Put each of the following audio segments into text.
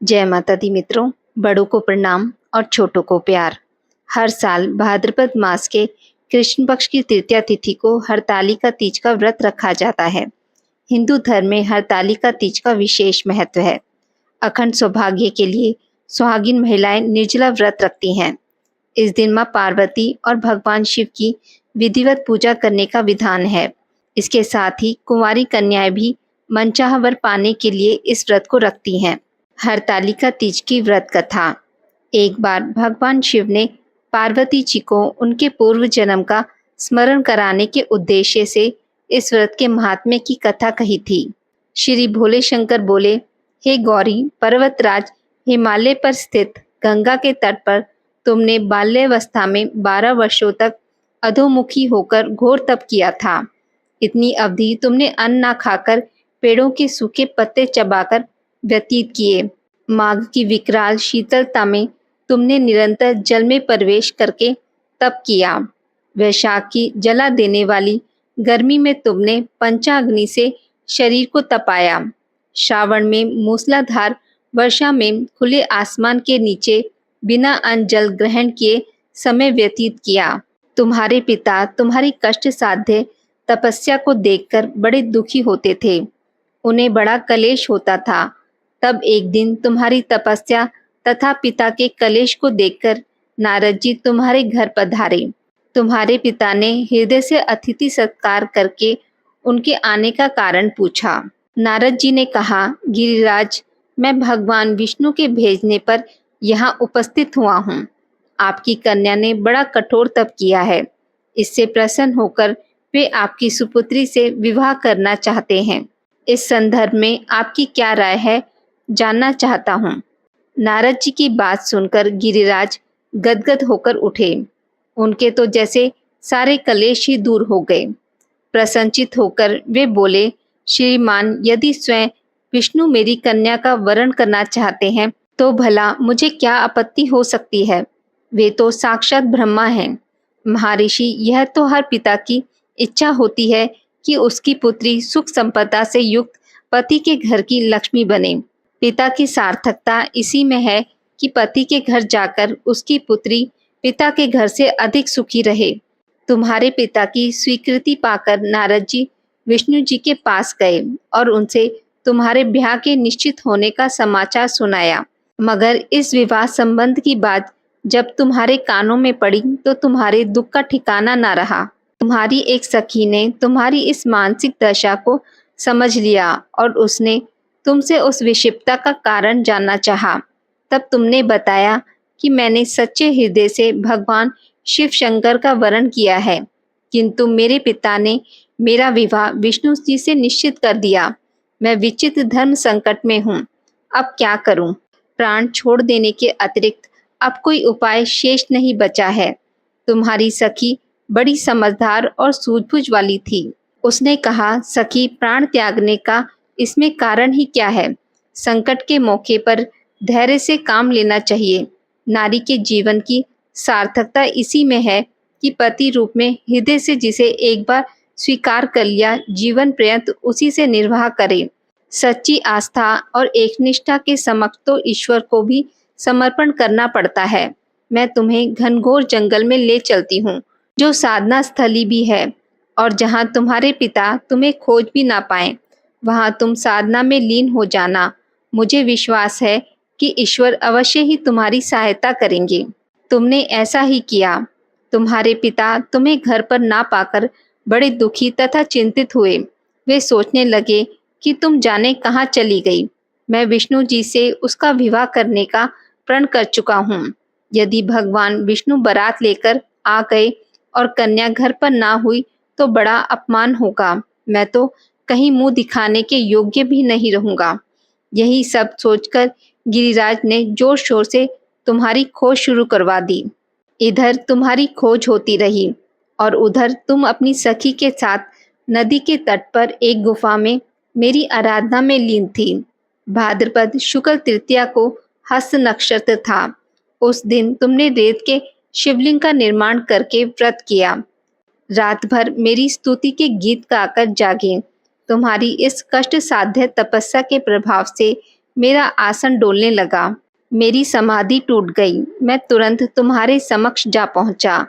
जय माता दी मित्रों, बड़ों को प्रणाम और छोटों को प्यार। हर साल भाद्रपद मास के कृष्ण पक्ष की तृतीया तिथि को हरतालिका तीज का व्रत रखा जाता है। हिंदू धर्म में हरतालिका तीज का विशेष महत्व है। अखंड सौभाग्य के लिए सुहागिन महिलाएं निर्जला व्रत रखती हैं। इस दिन मां पार्वती और भगवान शिव की विधिवत पूजा करने का विधान है। इसके साथ ही कुंवारी कन्याएं भी मनचाहा वर पाने के लिए इस व्रत को रखती हैं। हरतालिका तीज की व्रत कथा। एक बार भगवान शिव ने पार्वती जी को उनके पूर्व जन्म का स्मरण कराने के उद्देश्य से इस व्रत के महात्म्य की कथा कही थी। श्री भोले शंकर बोले, हे गौरी पर्वतराज, हिमालय पर स्थित गंगा के तट पर तुमने बाल्यावस्था में 12 वर्षों तक अधोमुखी होकर घोर तप किया था। इतनी अवधि तुमने अन्न ना खाकर पेड़ों के सूखे पत्ते चबाकर व्यतीत किए। माघ की विकराल शीतलता में तुमने निरंतर जल में प्रवेश करके तप किया। वैशाख की जला देने वाली गर्मी में तुमने पंचाग्नि से शरीर को तपाया। श्रावण में मूसलाधार वर्षा में खुले आसमान के नीचे बिना अन्न जल ग्रहण किए समय व्यतीत किया। तुम्हारे पिता तुम्हारी कष्ट साध्य तपस्या को देखकर बड़े दुखी होते थे। उन्हें बड़ा कलेश होता था। तब एक दिन तुम्हारी तपस्या तथा पिता के कलेश को देखकर नारद जी तुम्हारे घर पधारे। तुम्हारे पिता ने हृदय से अतिथि सत्कार करके उनके आने का कारण पूछा। नारद जी ने कहा, गिरिराज, मैं भगवान विष्णु के भेजने पर यहाँ उपस्थित हुआ हूँ। आपकी कन्या ने बड़ा कठोर तप किया है। इससे प्रसन्न होकर वे आपकी सुपुत्री से विवाह करना चाहते हैं। इस संदर्भ में आपकी क्या राय है, जानना चाहता हूँ। नारद जी की बात सुनकर गिरिराज गदगद होकर उठे। उनके तो जैसे सारे कलेश ही दूर हो गए। प्रसन्नचित होकर वे बोले, श्रीमान, यदि स्वयं विष्णु मेरी कन्या का वरण करना चाहते हैं तो भला मुझे क्या आपत्ति हो सकती है। वे तो साक्षात ब्रह्मा हैं। महर्षि, यह तो हर पिता की इच्छा होती है कि उसकी पुत्री सुख संपदा से युक्त पति के घर की लक्ष्मी बने। पिता की सार्थकता इसी में है कि पति के घर जाकर उसकी पुत्री पिता के घर से अधिक सुखी रहे। तुम्हारे पिता की स्वीकृति पाकर नारद जी विष्णु जी के पास गए और उनसे तुम्हारे ब्याह के निश्चित होने का समाचार सुनाया। मगर इस विवाह संबंध की बात जब तुम्हारे कानों में पड़ी तो तुम्हारे दुख का ठिकाना ना रहा। तुम्हारी एक सखी ने तुम्हारी इस मानसिक दशा को समझ लिया और उसने तुमसे उस विषिप्तता का कारण जानना चाहा। तब तुमने बताया कि मैंने सच्चे हृदय से भगवान शिव शंकर का वरण किया है, किंतु मेरे पिता ने मेरा विवाह विष्णु जी से निश्चित कर दिया। मैं विचित्र धर्म संकट में हूँ। अब क्या करूँ? प्राण छोड़ देने के अतिरिक्त अब कोई उपाय शेष नहीं बचा है। तुम्हारी सखी बड़ी समझदार और सूझबूझ वाली थी। उसने कहा, सखी, प्राण त्यागने का इसमें कारण ही क्या है? संकट के मौके पर धैर्य से काम लेना चाहिए। नारी के जीवन की सार्थकता इसी में है कि पति रूप में हृदय से जिसे एक बार स्वीकार कर लिया, जीवन पर्यंत उसी से निर्वाह करे। सच्ची आस्था और एकनिष्ठा के समक्ष तो ईश्वर को भी समर्पण करना पड़ता है। मैं तुम्हें घनघोर जंगल में ले चलती हूँ, जो साधना स्थली भी है, और जहाँ तुम्हारे पिता तुम्हें खोज भी ना पाए, वहाँ तुम साधना में लीन हो जाना। मुझे विश्वास है कि ईश्वर अवश्य ही तुम्हारी सहायता करेंगे। तुमने ऐसा ही किया। तुम्हारे पिता तुम्हें घर पर ना पाकर बड़े दुखी तथा चिंतित हुए। वे सोचने लगे कि तुम जाने कहाँ चली गई। मैं विष्णु जी से उसका विवाह करने का प्रण कर चुका हूँ। यदि भगवान विष्णु बारात लेकर आ गए और कन्या घर पर ना हुई तो बड़ा अपमान होगा। मैं तो कहीं मुंह दिखाने के योग्य भी नहीं रहूंगा। यही सब सोचकर गिरिराज ने जोर शोर से तुम्हारी खोज शुरू करवा दी। इधर तुम्हारी खोज होती रही और उधर तुम अपनी सखी के साथ नदी के तट पर एक गुफा में मेरी आराधना में लीन थी। भाद्रपद शुक्ल तृतीया को हस्त नक्षत्र था। उस दिन तुमने रेत के शिवलिंग का निर्माण करके व्रत किया। रात भर मेरी स्तुति के गीत गाकर जागे। तुम्हारी इस कष्ट साध्य तपस्या के प्रभाव से मेरा आसन डोलने लगा। मेरी समाधि टूट गई। मैं तुरंत तुम्हारे समक्ष जा पहुंचा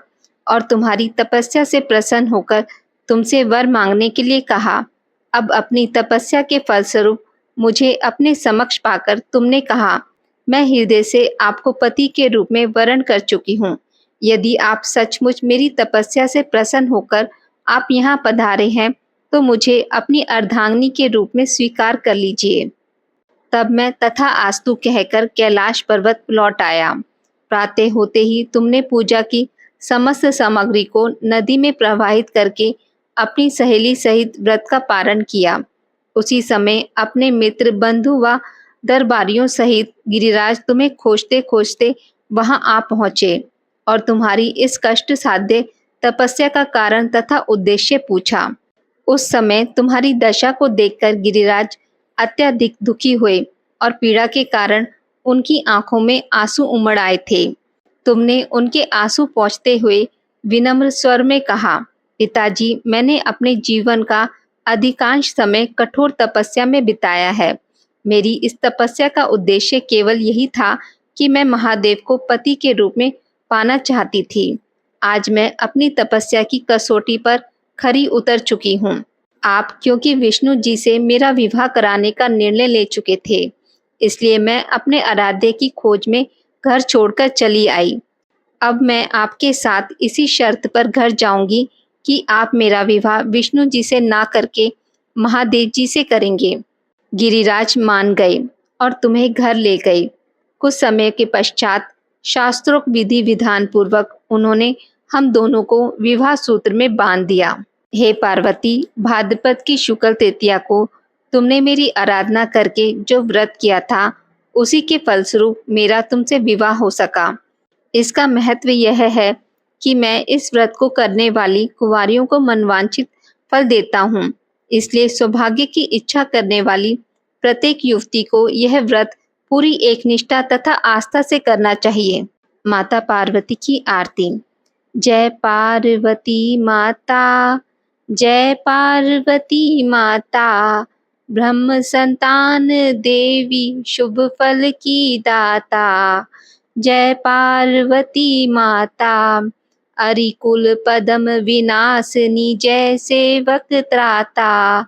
और तुम्हारी तपस्या से प्रसन्न होकर तुमसे वर मांगने के लिए कहा। अब अपनी तपस्या के फलस्वरूप मुझे अपने समक्ष पाकर तुमने कहा, मैं हृदय से आपको पति के रूप में वरण कर चुकी हूँ। यदि आप सचमुच मेरी तपस्या से प्रसन्न होकर आप यहाँ पधारे हैं तो मुझे अपनी अर्धांगिनी के रूप में स्वीकार कर लीजिए। तब मैं तथा आस्तु कहकर कैलाश पर्वत लौट आया। प्रातः होते ही तुमने पूजा की समस्त सामग्री को नदी में प्रवाहित करके अपनी सहेली सहित व्रत का पारण किया। उसी समय अपने मित्र, बंधु व दरबारियों सहित गिरिराज तुम्हें खोजते खोजते वहां आ पहुंचे और तुम्हारी इस कष्ट साध्य तपस्या का कारण तथा उद्देश्य पूछा। उस समय तुम्हारी दशा को देखकर गिरिराज अत्यधिक दुखी हुए और पीड़ा के कारण उनकी आंखों में आंसू उमड़ आए थे। तुमने उनके आंसू पोंछते हुए विनम्र स्वर में कहा, पिताजी, मैंने अपने जीवन का अधिकांश समय कठोर तपस्या में बिताया है। मेरी इस तपस्या का उद्देश्य केवल यही था कि मैं महादेव को पति के रूप में पाना चाहती थी। आज मैं अपनी तपस्या की कसौटी पर खरी उतर चुकी हूँ। आप क्योंकि विष्णु जी से मेरा विवाह कराने का निर्णय ले चुके थे, इसलिए मैं अपने आराध्य की खोज में घर छोड़कर चली आई। अब मैं आपके साथ इसी शर्त पर घर जाऊंगी कि आप मेरा विवाह विष्णु जी से ना करके महादेव जी से करेंगे। गिरिराज मान गए और तुम्हें घर ले गए। कुछ समय के पश्चात शास्त्रोक्त विधि विधान पूर्वक उन्होंने हम दोनों को विवाह सूत्र में बांध दिया। हे पार्वती, भाद्रपद की शुक्ल तृतीया को तुमने मेरी आराधना करके जो व्रत किया था, उसी के फलस्वरूप मेरा तुमसे विवाह हो सका। इसका महत्व यह है कि मैं इस व्रत को करने वाली कुंवारियों को मनवांछित फल देता हूँ। इसलिए सौभाग्य की इच्छा करने वाली प्रत्येक युवती को यह व्रत पूरी एकनिष्ठा तथा आस्था से करना चाहिए। माता पार्वती की आरती। जय पार्वती माता, जय पार्वती माता, ब्रह्म संतान देवी शुभ फल की दाता। जय पार्वती माता, अरिकुल पदम विनाशनी, जय सेवक त्राता।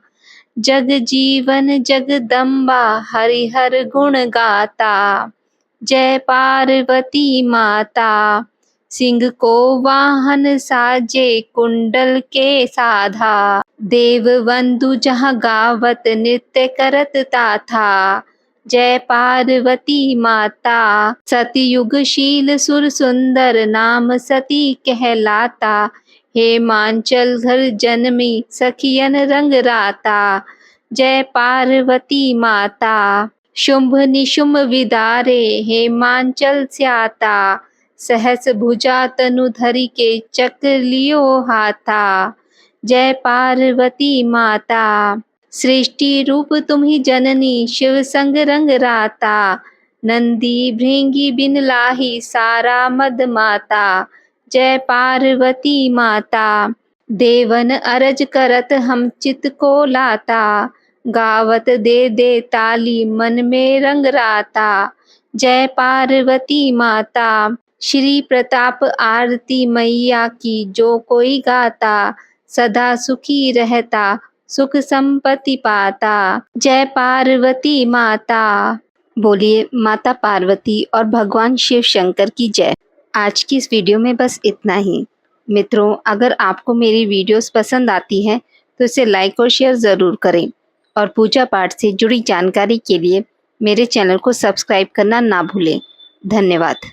जग जीवन जगदम्बा, हरिहर गुण गाता। जय पार्वती माता, सिंह को वाहन साजे, कुंडल के साधा। देव बंधु जहाँ गावत, नृत्य करत था। जय पार्वती माता, सतयुगशील सुर सुंदर, नाम सती कहलाता। हेमांचल घर जन्मी, सखियन रंग राता। जय पार्वती माता, शुंभ निशुंभ विदारे, हेमांचल स्याता। सहस भुजा तनु धरि के, चक्र लियो हाथा। जय पार्वती माता, सृष्टि रूप तुम ही जननी, शिव संग रंग राता। नंदी भृंगी बिन लाही, सारा मद माता। जय पार्वती माता, देवन अरज करत, हम चित को लाता। गावत दे ताली, मन में रंग राता। जय पार्वती माता, श्री प्रताप आरती मैया की, जो कोई गाता। सदा सुखी रहता, सुख संपत्ति पाता। जय पार्वती माता। बोलिए माता पार्वती और भगवान शिव शंकर की जय। आज की इस वीडियो में बस इतना ही। मित्रों, अगर आपको मेरी वीडियोस पसंद आती हैं तो इसे लाइक और शेयर ज़रूर करें और पूजा पाठ से जुड़ी जानकारी के लिए मेरे चैनल को सब्सक्राइब करना ना भूलें। धन्यवाद।